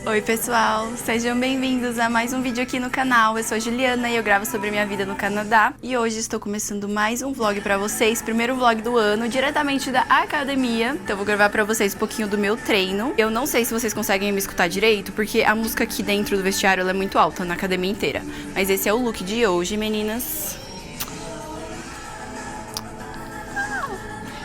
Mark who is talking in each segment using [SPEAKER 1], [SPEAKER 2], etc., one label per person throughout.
[SPEAKER 1] Oi pessoal, sejam bem-vindos a mais um vídeo aqui no canal. Eu sou a Juliana e eu gravo sobre a minha vida no Canadá. E hoje estou começando mais um vlog pra vocês, primeiro vlog do ano, diretamente da academia. Então eu vou gravar pra vocês um pouquinho do meu treino. Eu não sei se vocês conseguem me escutar direito, porque a música aqui dentro do vestiário ela é muito alta na academia inteira. Mas esse é o look de hoje, meninas.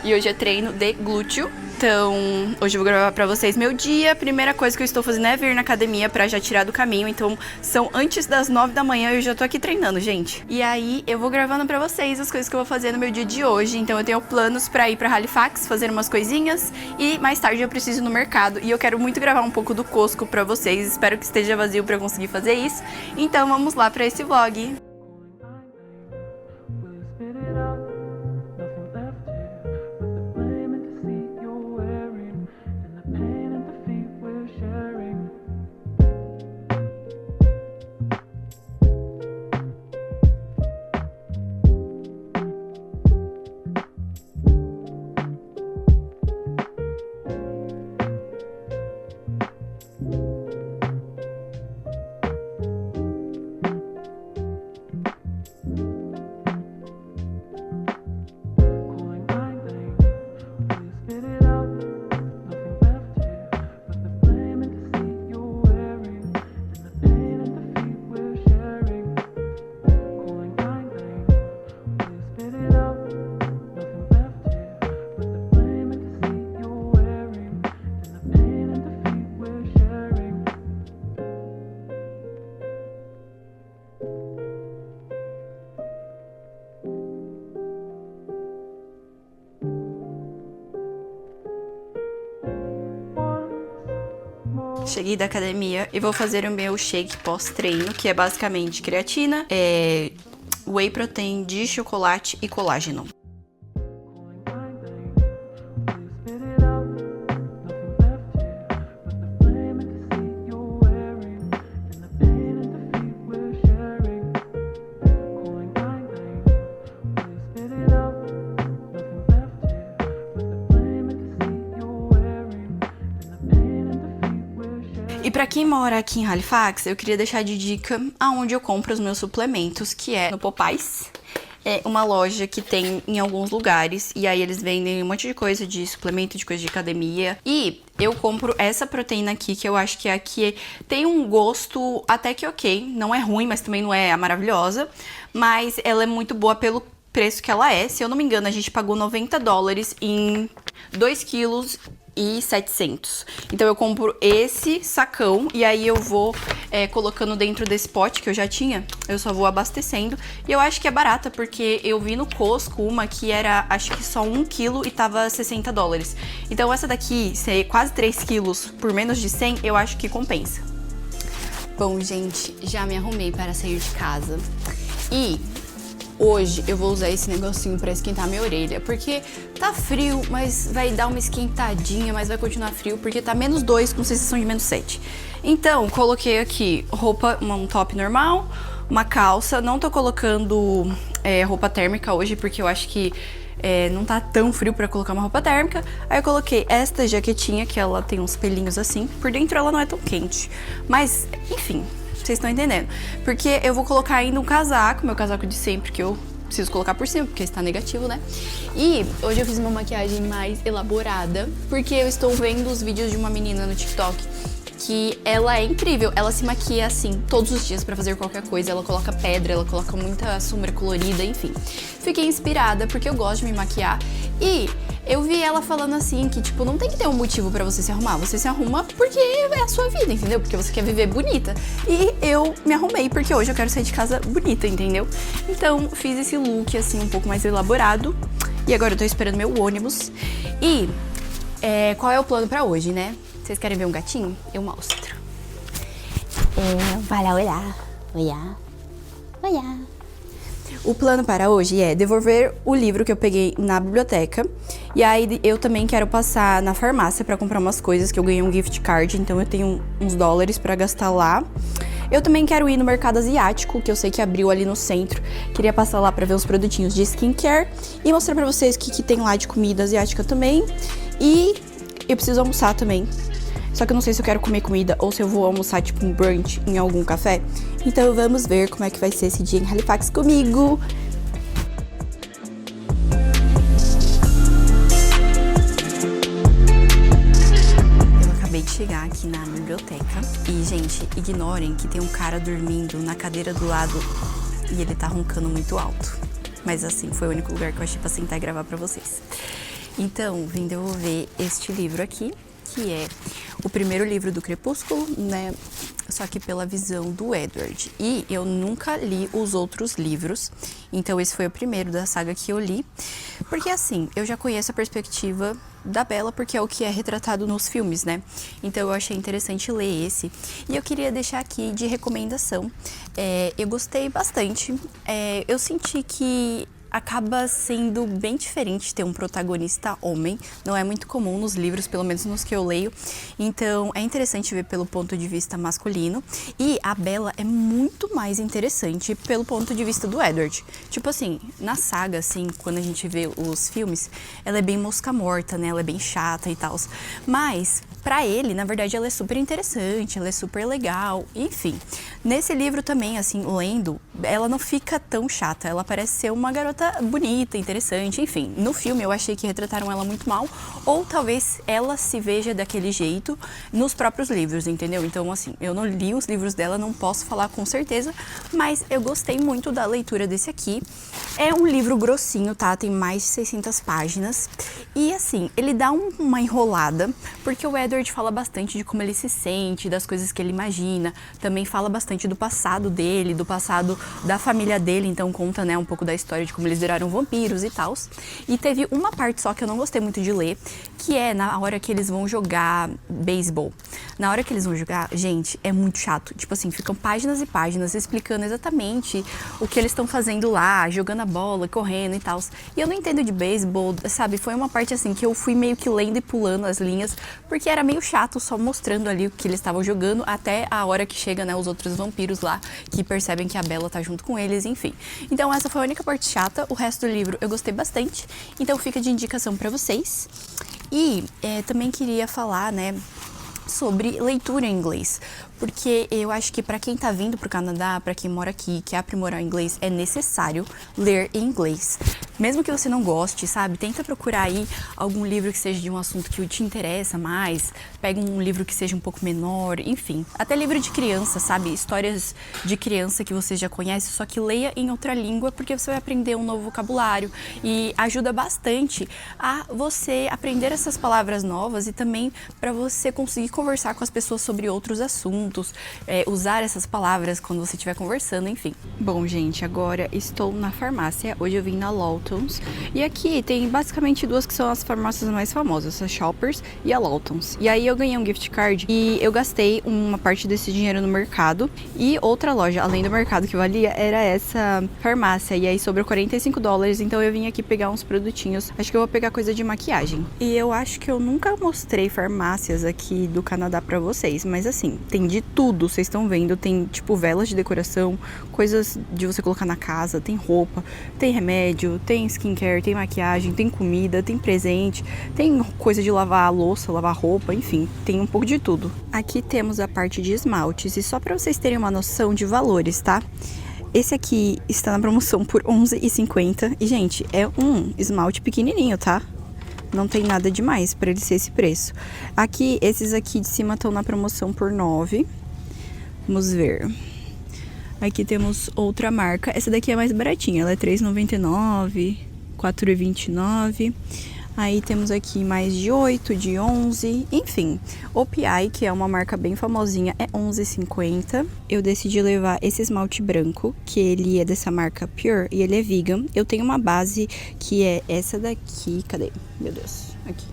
[SPEAKER 1] E hoje é treino de glúteo. Então, hoje eu vou gravar pra vocês meu dia. A primeira coisa que eu estou fazendo é vir na academia pra já tirar do caminho. Então, são antes das 9 da manhã e eu já tô aqui treinando, gente. E aí, eu vou gravando pra vocês as coisas que eu vou fazer no meu dia de hoje. Então, eu tenho planos pra ir pra Halifax, fazer umas coisinhas. E mais tarde eu preciso ir no mercado. E eu quero muito gravar um pouco do Costco pra vocês. Espero que esteja vazio pra eu conseguir fazer isso. Então, vamos lá pra esse vlog. Cheguei da academia e vou fazer o meu shake pós-treino, que é basicamente creatina, whey protein de chocolate e colágeno. E pra quem mora aqui em Halifax, eu queria deixar de dica aonde eu compro os meus suplementos, que é no Popeyes. É uma loja que tem em alguns lugares, e aí eles vendem um monte de coisa de suplemento, de coisa de academia. E eu compro essa proteína aqui, que eu acho que aqui tem um gosto até que ok. Não é ruim, mas também não é a maravilhosa. Mas ela é muito boa pelo preço que ela é. Se eu não me engano, a gente pagou $90 em 2 quilos e 700. Então eu compro esse sacão e aí eu vou colocando dentro desse pote que eu já tinha. Eu só vou abastecendo. E eu acho que é barata, porque eu vi no Costco uma que era, acho que só 1 quilo e tava $60. Então essa daqui, ser quase 3 quilos por menos de 100, eu acho que compensa. Bom, gente, já me arrumei para sair de casa. E hoje eu vou usar esse negocinho pra esquentar minha orelha, porque tá frio, mas vai dar uma esquentadinha, mas vai continuar frio, porque tá -2 com sensação de -7. Então, coloquei aqui roupa, um top normal, uma calça, não tô colocando roupa térmica hoje, porque eu acho que não tá tão frio pra colocar uma roupa térmica. Aí eu coloquei esta jaquetinha, que ela tem uns pelinhos assim, por dentro ela não é tão quente, mas enfim, vocês estão entendendo. Porque eu vou colocar ainda um casaco, meu casaco de sempre, que eu preciso colocar por cima, porque está negativo, né? E hoje eu fiz uma maquiagem mais elaborada, porque eu estou vendo os vídeos de uma menina no TikTok que ela é incrível. Ela se maquia assim, todos os dias pra fazer qualquer coisa. Ela coloca pedra, ela coloca muita sombra colorida, enfim. Fiquei inspirada, porque eu gosto de me maquiar. E eu vi ela falando assim, que tipo, não tem que ter um motivo pra você se arrumar. Você se arruma porque é a sua vida, entendeu? Porque você quer viver bonita. E eu me arrumei porque hoje eu quero sair de casa bonita, entendeu? Então, fiz esse look assim, um pouco mais elaborado. E agora eu tô esperando meu ônibus. E qual é o plano pra hoje, né? Vocês querem ver um gatinho? Eu mostro. Vai lá olhar. Olhar. Olhar. O plano para hoje é devolver o livro que eu peguei na biblioteca. E aí eu também quero passar na farmácia pra comprar umas coisas, que eu ganhei um gift card, então eu tenho uns dólares pra gastar lá. Eu também quero ir no mercado asiático, que eu sei que abriu ali no centro. Queria passar lá pra ver uns produtinhos de skincare e mostrar pra vocês o que tem lá de comida asiática também. E eu preciso almoçar também. só que eu não sei se eu quero comer comida ou se eu vou almoçar tipo um brunch em algum café. Então vamos ver como é que vai ser esse dia em Halifax comigo. Acabei de chegar aqui na biblioteca e, gente, ignorem que tem um cara dormindo na cadeira do lado e ele tá roncando muito alto. Mas assim, foi o único lugar que eu achei pra sentar e gravar pra vocês. Então, vim devolver este livro aqui, que é o primeiro livro do Crepúsculo, né? Só que pela visão do Edward. E eu nunca li os outros livros, então esse foi o primeiro da saga que eu li. Porque assim, eu já conheço a perspectiva da Bella, porque é o que é retratado nos filmes, né? Então eu achei interessante ler esse. E eu queria deixar aqui de recomendação. Eu gostei bastante. Eu senti que acaba sendo bem diferente ter um protagonista homem. Não é muito comum nos livros, pelo menos nos que eu leio. Então, é interessante ver pelo ponto de vista masculino. E a Bella é muito mais interessante pelo ponto de vista do Edward. Tipo assim, na saga, assim, quando a gente vê os filmes, ela é bem mosca morta, né? Ela é bem chata e tal. Mas, pra ele, na verdade, ela é super interessante, ela é super legal, enfim. Nesse livro também, assim, lendo, ela não fica tão chata. Ela parece ser uma garota bonita, interessante, enfim. No filme eu achei que retrataram ela muito mal, ou talvez ela se veja daquele jeito nos próprios livros, entendeu? Então, assim, eu não li os livros dela, não posso falar com certeza, mas eu gostei muito da leitura desse aqui. É um livro grossinho, tá? Tem mais de 600 páginas. E, assim, ele dá uma enrolada, porque o Edward fala bastante de como ele se sente, das coisas que ele imagina. Também fala bastante do passado dele, do passado da família dele. Então, conta, né, um pouco da história de como eles viraram vampiros e tal. E teve uma parte só que eu não gostei muito de ler, que é na hora que eles vão jogar beisebol. Na hora que eles vão jogar, gente, é muito chato. Tipo assim, ficam páginas e páginas explicando exatamente o que eles estão fazendo lá, jogando a bola, correndo e tal. E eu não entendo de beisebol, sabe? Foi uma parte assim que eu fui meio que lendo e pulando as linhas, porque era meio chato só mostrando ali o que eles estavam jogando, até a hora que chega, né, os outros vampiros lá, que percebem que a Bella tá junto com eles, enfim. Então essa foi a única parte chata, o resto do livro eu gostei bastante, então fica de indicação pra vocês. E também queria falar, né, sobre leitura em inglês, porque eu acho que para quem tá vindo pro Canadá, para quem mora aqui, quer aprimorar o inglês, é necessário ler em inglês. Mesmo que você não goste, sabe? Tenta procurar aí algum livro que seja de um assunto que te interessa mais, pega um livro que seja um pouco menor, enfim. Até livro de criança, sabe? Histórias de criança que você já conhece, só que leia em outra língua, porque você vai aprender um novo vocabulário e ajuda bastante a você aprender essas palavras novas e também para você conseguir conversar com as pessoas sobre outros assuntos, usar essas palavras quando você estiver conversando, enfim. Bom, gente, agora estou na farmácia. Hoje eu vim na Lawtons. E aqui tem basicamente duas que são as farmácias mais famosas, a Shoppers e a Lawtons. E aí eu ganhei um gift card e eu gastei uma parte desse dinheiro no mercado. E outra loja, além do mercado que valia, era essa farmácia. E aí sobrou $45, então eu vim aqui pegar uns produtinhos. Acho que eu vou pegar coisa de maquiagem. E eu acho que eu nunca mostrei farmácias aqui do Canadá pra vocês, mas assim, tem de tudo, vocês estão vendo. Tem tipo velas de decoração, coisas de você colocar na casa, tem roupa, tem remédio, tem skincare, tem maquiagem, tem comida, tem presente, tem coisa de lavar a louça, lavar roupa, enfim, tem um pouco de tudo. Aqui temos a parte de esmaltes e só pra vocês terem uma noção de valores, tá? Esse aqui está na promoção por R$11,50 e, gente, é um esmalte pequenininho, tá? Não tem nada demais pra ele ser esse preço. Aqui, esses aqui de cima estão na promoção por R$9. Vamos ver. Aqui temos outra marca. Essa daqui é mais baratinha. Ela é R$3,99, R$4,29. Aí temos aqui mais de 8, de 11, enfim. OPI, que é uma marca bem famosinha, é R$11,50. Eu decidi levar esse esmalte branco, que ele é dessa marca Pure e ele é vegan. Eu tenho uma base que é essa daqui, cadê? Meu Deus, aqui.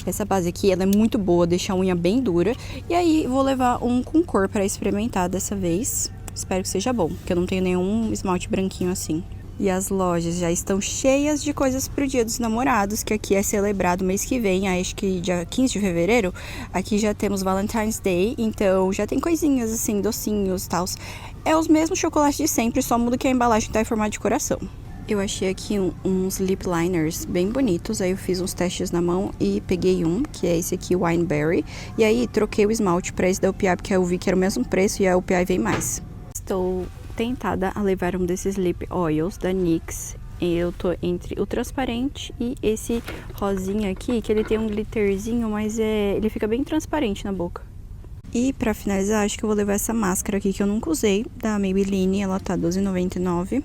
[SPEAKER 1] Essa base aqui, ela é muito boa, deixa a unha bem dura. E aí, vou levar um com cor pra experimentar dessa vez. Espero que seja bom, porque eu não tenho nenhum esmalte branquinho assim. E as lojas já estão cheias de coisas pro Dia dos Namorados, que aqui é celebrado mês que vem, acho que dia 15 de fevereiro. Aqui já temos Valentine's Day, então já tem coisinhas assim, docinhos e tal. É os mesmos chocolates de sempre, só muda que a embalagem tá em formato de coração. Eu achei aqui uns lip liners bem bonitos, aí eu fiz uns testes na mão e peguei um, que é esse aqui, o Wineberry. E aí troquei o esmalte pra esse da UPI, porque eu vi que era o mesmo preço e a UPI veio mais. Estou tentada a levar um desses lip oils da NYX. Eu tô entre o transparente e esse rosinha aqui, que ele tem um glitterzinho, mas ele fica bem transparente na boca. E pra finalizar, acho que eu vou levar essa máscara aqui que eu nunca usei, da Maybelline, ela tá R$12,99.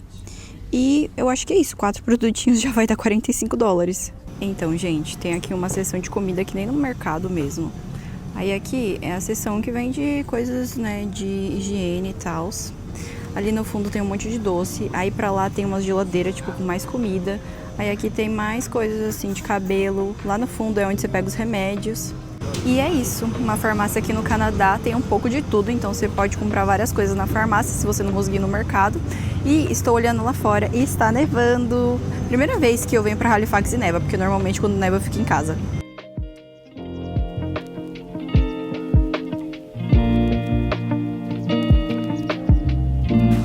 [SPEAKER 1] E eu acho que é isso, 4 produtinhos já vai dar $45. Então, gente, tem aqui uma seção de comida que nem no mercado mesmo. Aí aqui é a seção que vende coisas, né, de higiene e tal. Ali no fundo tem um monte de doce. Aí pra lá tem uma geladeira, tipo, com mais comida. Aí aqui tem mais coisas assim de cabelo. Lá no fundo é onde você pega os remédios. E é isso, uma farmácia aqui no Canadá tem um pouco de tudo, então você pode comprar várias coisas na farmácia se você não conseguir ir no mercado. E estou olhando lá fora e está nevando. Primeira vez que eu venho para Halifax e neva, porque normalmente quando neva eu fico em casa.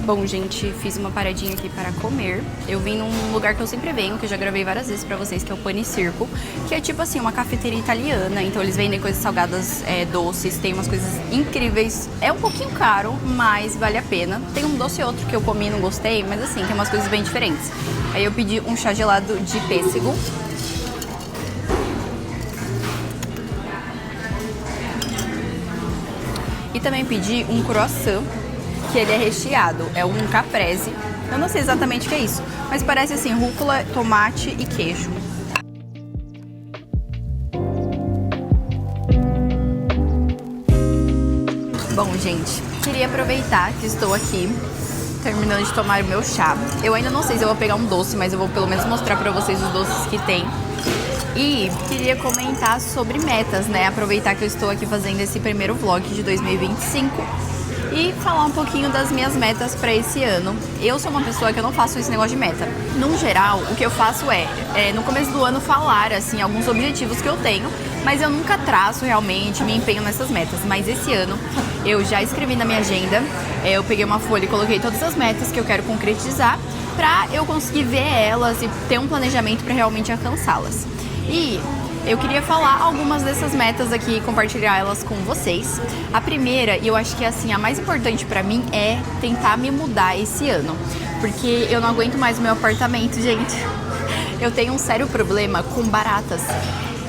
[SPEAKER 1] Bom, gente, fiz uma paradinha aqui para comer. Eu vim num lugar que eu sempre venho, que eu já gravei várias vezes pra vocês, que é o Pane Circo, que é tipo assim, uma cafeteria italiana, então eles vendem coisas salgadas, doces, tem umas coisas incríveis. É um pouquinho caro, mas vale a pena. Tem um doce e outro que eu comi e não gostei, mas assim, tem umas coisas bem diferentes. Aí eu pedi um chá gelado de pêssego. E também pedi um croissant, que ele é recheado, é um caprese. Eu não sei exatamente o que é isso, mas parece assim, rúcula, tomate e queijo. Bom, gente, queria aproveitar que estou aqui, terminando de tomar o meu chá. Eu ainda não sei se eu vou pegar um doce, mas eu vou pelo menos mostrar pra vocês os doces que tem. E queria comentar sobre metas, né? Aproveitar que eu estou aqui fazendo esse primeiro vlog de 2025. E falar um pouquinho das minhas metas para esse ano. Eu sou uma pessoa que eu não faço esse negócio de meta. No geral, o que eu faço no começo do ano, falar, assim, alguns objetivos que eu tenho, mas eu nunca traço realmente, me empenho nessas metas. Mas esse ano, eu já escrevi na minha agenda, eu peguei uma folha e coloquei todas as metas que eu quero concretizar, pra eu conseguir ver elas e ter um planejamento para realmente alcançá-las. E eu queria falar algumas dessas metas aqui e compartilhar elas com vocês. A primeira, e eu acho que assim, a mais importante pra mim é tentar me mudar esse ano. Porque eu não aguento mais o meu apartamento, gente. Eu tenho um sério problema com baratas.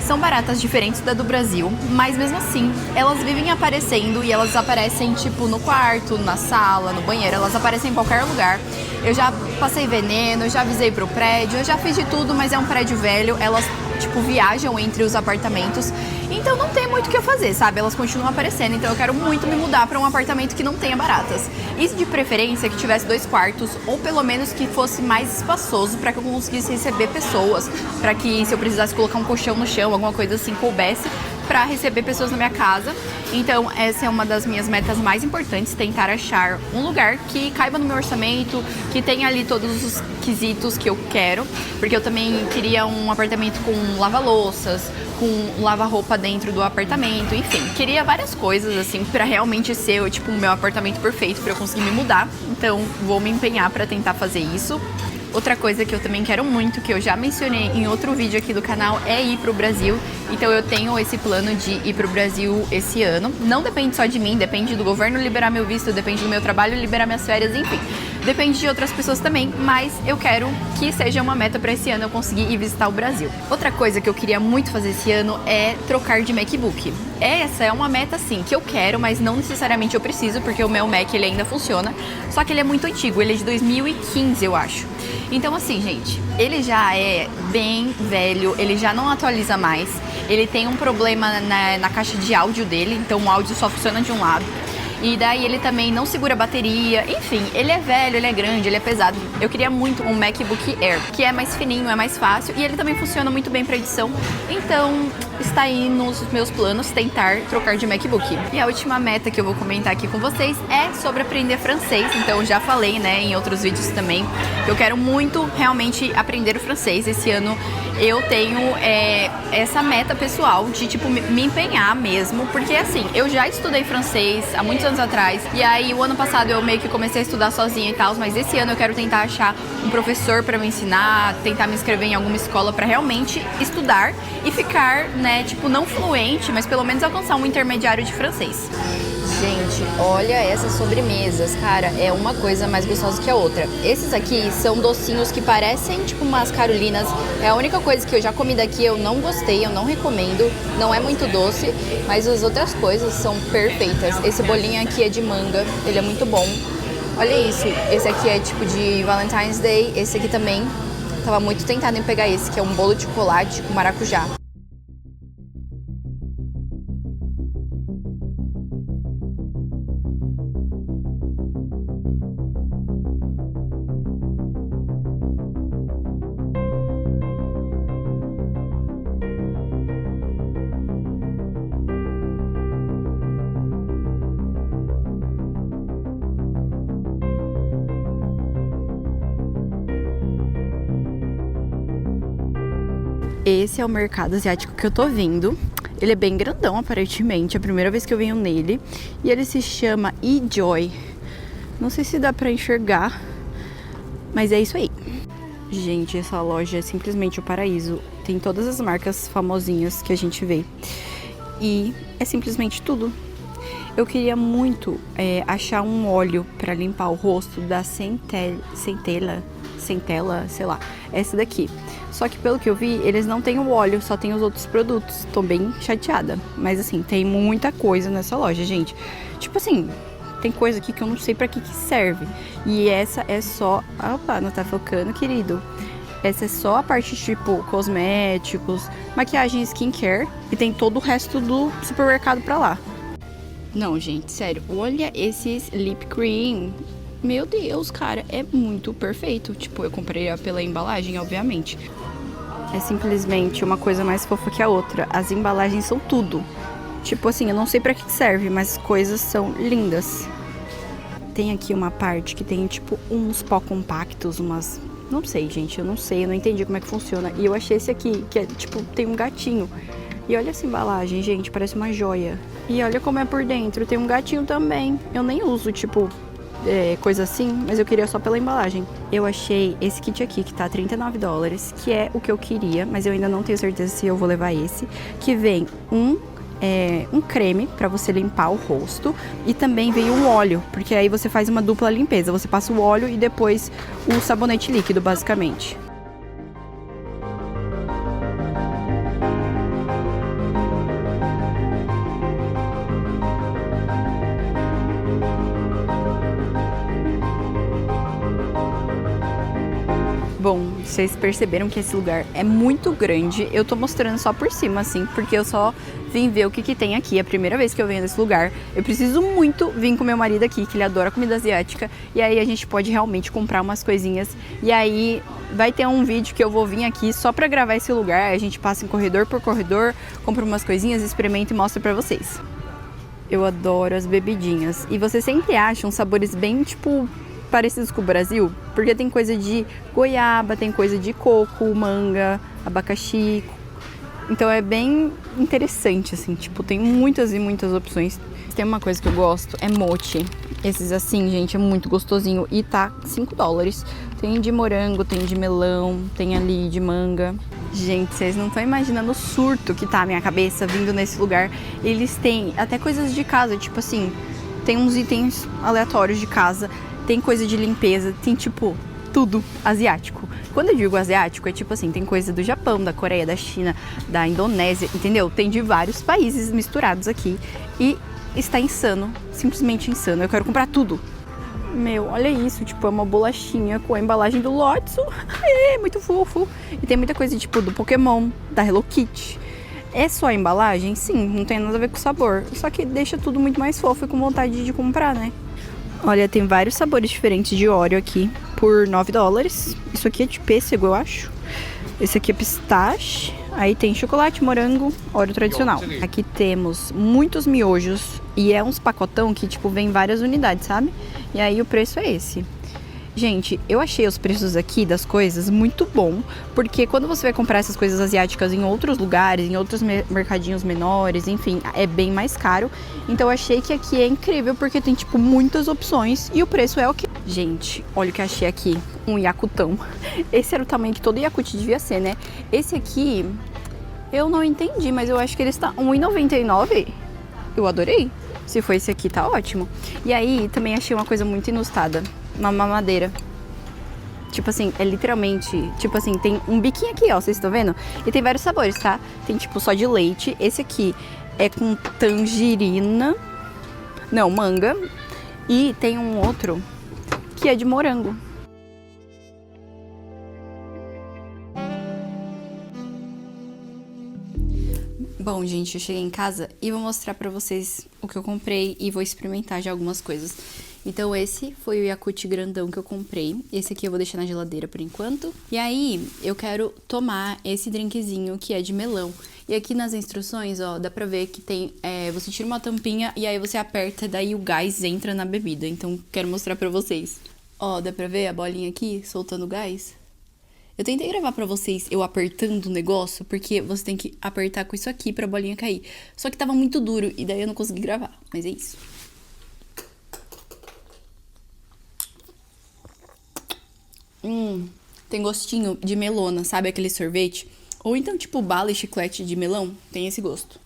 [SPEAKER 1] São baratas diferentes da do Brasil, mas mesmo assim, elas vivem aparecendo e elas aparecem tipo no quarto, na sala, no banheiro, elas aparecem em qualquer lugar. Eu já passei veneno, já avisei pro prédio, eu já fiz de tudo, mas é um prédio velho, elas tipo viajam entre os apartamentos, então não tem muito o que eu fazer, sabe? Elas continuam aparecendo, então eu quero muito me mudar para um apartamento que não tenha baratas. E de preferência que tivesse 2 quartos, ou pelo menos que fosse mais espaçoso para que eu conseguisse receber pessoas, para que se eu precisasse colocar um colchão no chão, alguma coisa assim, coubesse para receber pessoas na minha casa. Então essa é uma das minhas metas mais importantes, tentar achar um lugar que caiba no meu orçamento, que tenha ali todos os quesitos que eu quero, porque eu também queria um apartamento com lava-louças, com lava-roupa dentro do apartamento, enfim, queria várias coisas assim para realmente ser tipo o meu apartamento perfeito para eu conseguir me mudar. Então vou me empenhar para tentar fazer isso. Outra coisa que eu também quero muito, que eu já mencionei em outro vídeo aqui do canal, é ir pro Brasil. Então eu tenho esse plano de ir pro Brasil esse ano. Não depende só de mim, depende do governo liberar meu visto, depende do meu trabalho liberar minhas férias, enfim. Depende de outras pessoas também, mas eu quero que seja uma meta para esse ano eu conseguir ir visitar o Brasil. Outra coisa que eu queria muito fazer esse ano é trocar de MacBook. Essa é uma meta, sim, que eu quero, mas não necessariamente eu preciso, porque o meu Mac ele ainda funciona. Só que ele é muito antigo, ele é de 2015, eu acho. Então assim, gente, ele já é bem velho, ele já não atualiza mais. Ele tem um problema na caixa de áudio dele, então o áudio só funciona de um lado. E daí ele também não segura bateria, enfim, ele é velho, ele é grande, ele é pesado. Eu queria muito um MacBook Air, que é mais fininho, é mais fácil e ele também funciona muito bem para edição. Então está aí nos meus planos tentar trocar de MacBook. E a última meta que eu vou comentar aqui com vocês é sobre aprender francês. Então eu já falei, né, em outros vídeos também, que eu quero muito realmente aprender o francês. Esse ano eu tenho essa meta pessoal de tipo me empenhar mesmo, porque assim, eu já estudei francês há muitos anos atrás. E aí, o ano passado eu meio que comecei a estudar sozinha e tal, mas esse ano eu quero tentar achar um professor pra me ensinar, tentar me inscrever em alguma escola pra realmente estudar e ficar, né, tipo, não fluente, mas pelo menos alcançar um intermediário de francês.
[SPEAKER 2] Gente, olha essas sobremesas, cara, é uma coisa mais gostosa que a outra. Esses aqui são docinhos que parecem tipo umas carolinas. É a única coisa que eu já comi daqui, eu não gostei, eu não recomendo. Não é muito doce, mas as outras coisas são perfeitas. Esse bolinho aqui é de manga, ele é muito bom. Olha isso, esse aqui é tipo de Valentine's Day, esse aqui também. Tava muito tentada em pegar esse, que é um bolo de chocolate com maracujá.
[SPEAKER 1] Esse é o mercado asiático que eu tô vindo. Ele é bem grandão, aparentemente. É a primeira vez que eu venho nele. E ele se chama eJoy. Não sei se dá pra enxergar, mas é isso aí. Gente, essa loja é simplesmente o paraíso. Tem todas as marcas famosinhas que a gente vê. E é simplesmente tudo. Eu queria muito achar um óleo pra limpar o rosto da Centella, sei lá, essa daqui. Só que pelo que eu vi, eles não têm o óleo, só tem os outros produtos. Tô bem chateada. Mas assim, tem muita coisa nessa loja, gente. Tipo assim, tem coisa aqui que eu não sei pra que serve. E essa é só... Opa, não tá focando, querido. Essa é só a parte tipo cosméticos, maquiagem, skincare. E tem todo o resto do supermercado pra lá. Não, gente, sério. Olha esses lip cream. Meu Deus, cara, é muito perfeito. Tipo, eu comprei pela embalagem, obviamente. É simplesmente uma coisa mais fofa que a outra. As embalagens são tudo. Tipo assim, eu não sei pra que serve, mas as coisas são lindas. Tem aqui uma parte que tem tipo uns pó compactos, umas... Não sei, gente, eu não entendi como é que funciona. E eu achei esse aqui, que é tipo, tem um gatinho. E olha essa embalagem, gente, parece uma joia. E olha como é por dentro, tem um gatinho também. Eu nem uso, tipo... coisa assim, mas eu queria só pela embalagem. Eu achei esse kit aqui, que tá $39, que é o que eu queria, mas eu ainda não tenho certeza se eu vou levar esse, que vem um creme pra você limpar o rosto e também vem um óleo, porque aí você faz uma dupla limpeza, você passa o óleo e depois o sabonete líquido, basicamente. Bom, vocês perceberam que esse lugar é muito grande. Eu tô mostrando só por cima, assim, porque eu só vim ver o que tem aqui. É a primeira vez que eu venho nesse lugar. Eu preciso muito vir com meu marido aqui, que ele adora comida asiática. E aí a gente pode realmente comprar umas coisinhas. E aí vai ter um vídeo que eu vou vir aqui só pra gravar esse lugar. A gente passa em corredor por corredor, compra umas coisinhas, experimenta e mostra pra vocês. Eu adoro as bebidinhas. E você sempre acha uns sabores bem, tipo... parecidos com o Brasil, porque tem coisa de goiaba, tem coisa de coco, manga, abacaxi. Então é bem interessante, assim, tipo, tem muitas e muitas opções. Tem uma coisa que eu gosto, é mochi. Esses assim, gente, é muito gostosinho e tá $5. Tem de morango, tem de melão, tem ali de manga. Gente, vocês não estão imaginando o surto que tá a minha cabeça vindo nesse lugar. Eles têm até coisas de casa, tipo assim, tem uns itens aleatórios de casa. Tem coisa de limpeza, tem tipo tudo asiático. Quando eu digo asiático, é tipo assim, tem coisa do Japão, da Coreia, da China, da Indonésia, entendeu? Tem de vários países misturados aqui e está insano, simplesmente insano. Eu quero comprar tudo. Meu, olha isso, tipo, é uma bolachinha com a embalagem do Lotso. É muito fofo. E tem muita coisa tipo do Pokémon, da Hello Kitty. É só a embalagem? Sim, não tem nada a ver com o sabor. Só que deixa tudo muito mais fofo e com vontade de comprar, né? Olha, tem vários sabores diferentes de Oreo aqui por $9. Isso aqui é de pêssego, eu acho. Esse aqui é pistache. Aí tem chocolate, morango, Oreo tradicional. Aqui temos muitos miojos e é uns pacotão que, tipo, vem várias unidades, sabe? E aí o preço é esse. Gente, eu achei os preços aqui das coisas muito bom, porque quando você vai comprar essas coisas asiáticas em outros lugares, em outros mercadinhos menores, enfim, é bem mais caro. Então eu achei que aqui é incrível, porque tem, tipo, muitas opções e o preço é ok. Gente, olha o que eu achei aqui, um Yakutão. Esse era o tamanho que todo Yakult devia ser, né? Esse aqui, eu não entendi, mas eu acho que ele está R$1,99. Eu adorei. Se for esse aqui, tá ótimo. E aí, também achei uma coisa muito inusitada. Uma mamadeira. Tipo assim, é literalmente... Tipo assim, tem um biquinho aqui, ó. Vocês estão vendo? E tem vários sabores, tá? Tem, tipo, só de leite. Esse aqui é com tangerina. Não, manga. E tem um outro que é de morango. Bom, gente, eu cheguei em casa e vou mostrar pra vocês o que eu comprei e vou experimentar já algumas coisas. Então esse foi o Yakult grandão que eu comprei. Esse aqui eu vou deixar na geladeira por enquanto. E aí eu quero tomar esse drinkzinho que é de melão. E aqui nas instruções, ó, dá pra ver que tem... você tira uma tampinha e aí você aperta, daí o gás entra na bebida. Então quero mostrar pra vocês. Ó, dá pra ver a bolinha aqui soltando o gás? Eu tentei gravar pra vocês eu apertando o negócio, porque você tem que apertar com isso aqui pra bolinha cair. Só que tava muito duro e daí eu não consegui gravar, mas é isso. Tem gostinho de melona, sabe aquele sorvete? Ou então tipo bala e chiclete de melão, tem esse gosto.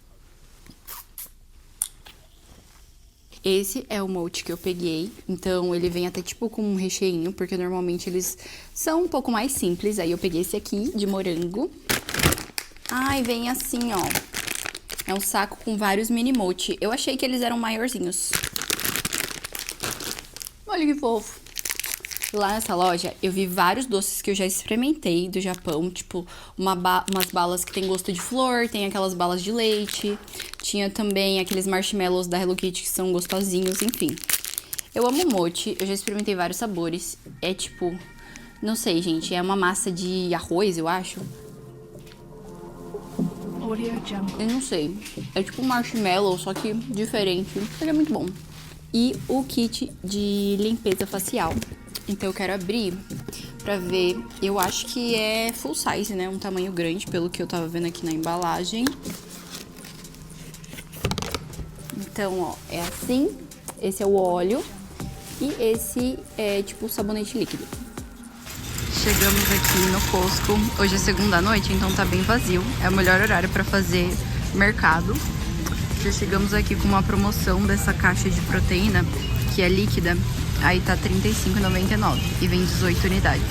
[SPEAKER 1] Esse é o molde que eu peguei, então ele vem até tipo com um recheinho, porque normalmente eles são um pouco mais simples. Aí eu peguei esse aqui, de morango. Ai, vem assim, ó. É um saco com vários mini mochi. Eu achei que eles eram maiorzinhos. Olha que fofo. Lá nessa loja, eu vi vários doces que eu já experimentei do Japão, tipo umas balas que tem gosto de flor, tem aquelas balas de leite, tinha também aqueles marshmallows da Hello Kitty que são gostosinhos, enfim. Eu amo mochi, eu já experimentei vários sabores, é tipo, não sei, gente, é uma massa de arroz, eu acho. Eu não sei, é tipo um marshmallow, só que diferente, mas é muito bom. E o kit de limpeza facial. Então eu quero abrir pra ver, eu acho que é full size, né? Um tamanho grande, pelo que eu tava vendo aqui na embalagem. Então, ó, é assim. Esse é o óleo. E esse é tipo sabonete líquido. Chegamos aqui no Costco. Hoje é segunda-noite, então tá bem vazio. É o melhor horário pra fazer mercado. Já chegamos aqui com uma promoção dessa caixa de proteína, que é líquida. Aí tá R$35,99 e vem 18 unidades.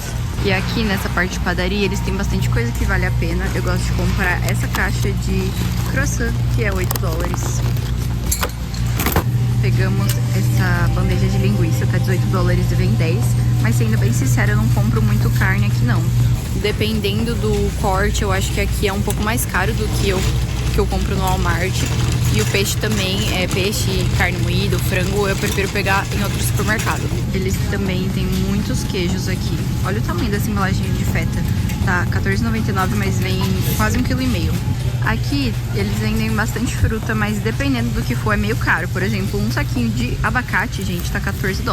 [SPEAKER 1] E aqui nessa parte de padaria eles têm bastante coisa que vale a pena. Eu gosto de comprar essa caixa de croissant, que é $8. Pegamos essa bandeja de linguiça, tá $18 e vem 10. Mas sendo bem sincera, eu não compro muito carne aqui não. Dependendo do corte, eu acho que aqui é um pouco mais caro do que eu compro no Walmart. E o peixe também, peixe, carne moída, frango, eu prefiro pegar em outro supermercado. Eles também têm muitos queijos aqui. Olha o tamanho dessa embalagem de feta. Tá R$14,99, mas vem quase 1,5 kg. Aqui eles vendem bastante fruta, mas dependendo do que for é meio caro. Por exemplo, um saquinho de abacate, gente, tá $14.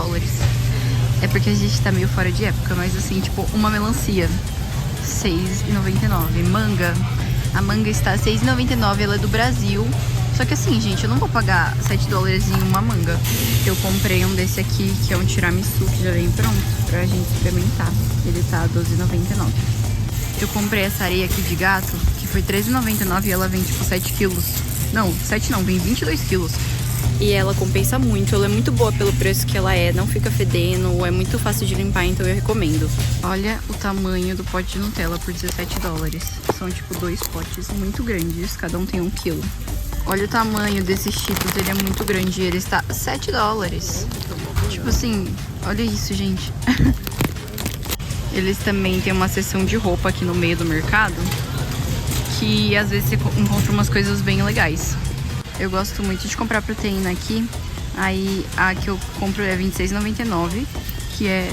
[SPEAKER 1] É porque a gente tá meio fora de época, mas assim, tipo, uma melancia, R$6,99. Manga, a manga está R$6,99, ela é do Brasil. Só que assim, gente, eu não vou pagar $7 em uma manga. Eu comprei um desse aqui, que é um tiramisu, que já vem pronto pra gente experimentar. Ele tá R$12,99. Eu comprei essa areia aqui de gato, que foi R$13,99 e ela vem tipo 7 quilos. Não, 7 não, vem 22 quilos. E ela compensa muito, ela é muito boa pelo preço que ela é, não fica fedendo, é muito fácil de limpar, então eu recomendo. Olha o tamanho do pote de Nutella por $17. São tipo 2 potes muito grandes, cada um tem 1 quilo. Olha o tamanho desses Cheetos, ele é muito grande, ele está $7. Tipo assim, olha isso, gente. Eles também têm uma seção de roupa aqui no meio do mercado, que às vezes você encontra umas coisas bem legais. Eu gosto muito de comprar proteína aqui, aí a que eu compro é R$26,99, que é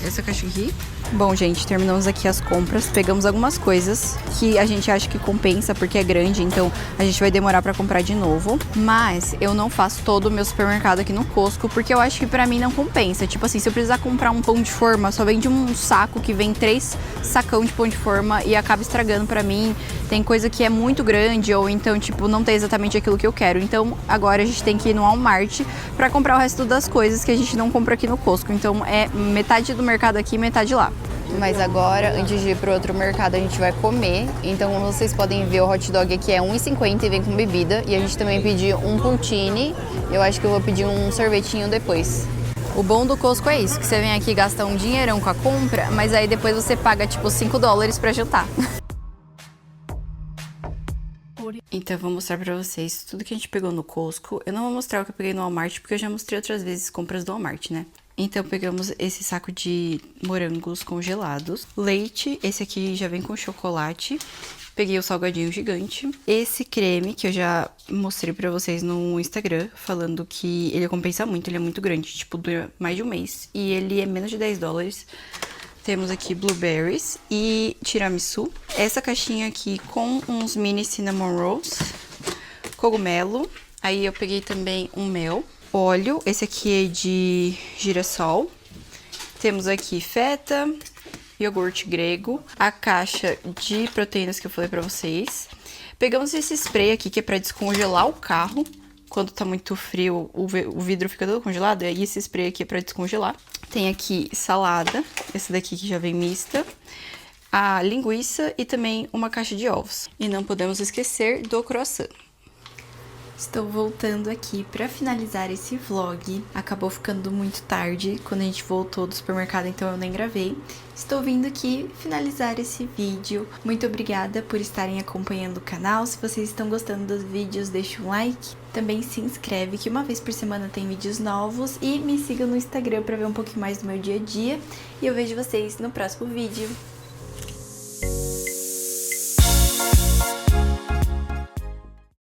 [SPEAKER 1] essa caixa aqui. Bom, gente, terminamos aqui as compras. Pegamos algumas coisas que a gente acha que compensa porque é grande, então a gente vai demorar pra comprar de novo. Mas eu não faço todo o meu supermercado aqui no Costco porque eu acho que pra mim não compensa. Tipo assim, se eu precisar comprar um pão de forma, só vende um saco que vem 3 sacão de pão de forma e acaba estragando pra mim. Tem coisa que é muito grande ou então, tipo, não tem exatamente aquilo que eu quero. Então agora a gente tem que ir no Walmart pra comprar o resto das coisas que a gente não compra aqui no Costco. Então é metade do mercado aqui e metade lá.
[SPEAKER 2] Mas agora, antes de ir pro outro mercado, a gente vai comer. Então, como vocês podem ver, o hot dog aqui é R$1,50 e vem com bebida. E a gente também pediu um poutine. Eu acho que eu vou pedir um sorvetinho depois. O bom do Costco é isso, que você vem aqui gastar um dinheirão com a compra, mas aí depois você paga tipo $5 pra jantar.
[SPEAKER 1] Então eu vou mostrar pra vocês tudo que a gente pegou no Costco. Eu não vou mostrar o que eu peguei no Walmart, porque eu já mostrei outras vezes compras do Walmart, né? Então pegamos esse saco de morangos congelados. Leite, esse aqui já vem com chocolate. Peguei o salgadinho gigante. Esse creme, que eu já mostrei pra vocês no Instagram, falando que ele compensa muito, ele é muito grande, tipo, dura mais de um mês. E ele é menos de $10. Temos aqui blueberries e tiramisu. Essa caixinha aqui com uns mini cinnamon rolls. Cogumelo. Aí eu peguei também um mel. Óleo, esse aqui é de girassol. Temos aqui feta, iogurte grego, a caixa de proteínas que eu falei pra vocês. Pegamos esse spray aqui que é pra descongelar o carro. Quando tá muito frio, o vidro fica todo congelado, e esse spray aqui é pra descongelar. Tem aqui salada, essa daqui que já vem mista, a linguiça e também uma caixa de ovos. E não podemos esquecer do croissant. Estou voltando aqui pra finalizar esse vlog. Acabou ficando muito tarde quando a gente voltou do supermercado, então eu nem gravei. Estou vindo aqui finalizar esse vídeo. Muito obrigada por estarem acompanhando o canal. Se vocês estão gostando dos vídeos, deixa um like. Também se inscreve, que uma vez por semana tem vídeos novos. E me siga no Instagram pra ver um pouquinho mais do meu dia a dia. E eu vejo vocês no próximo vídeo.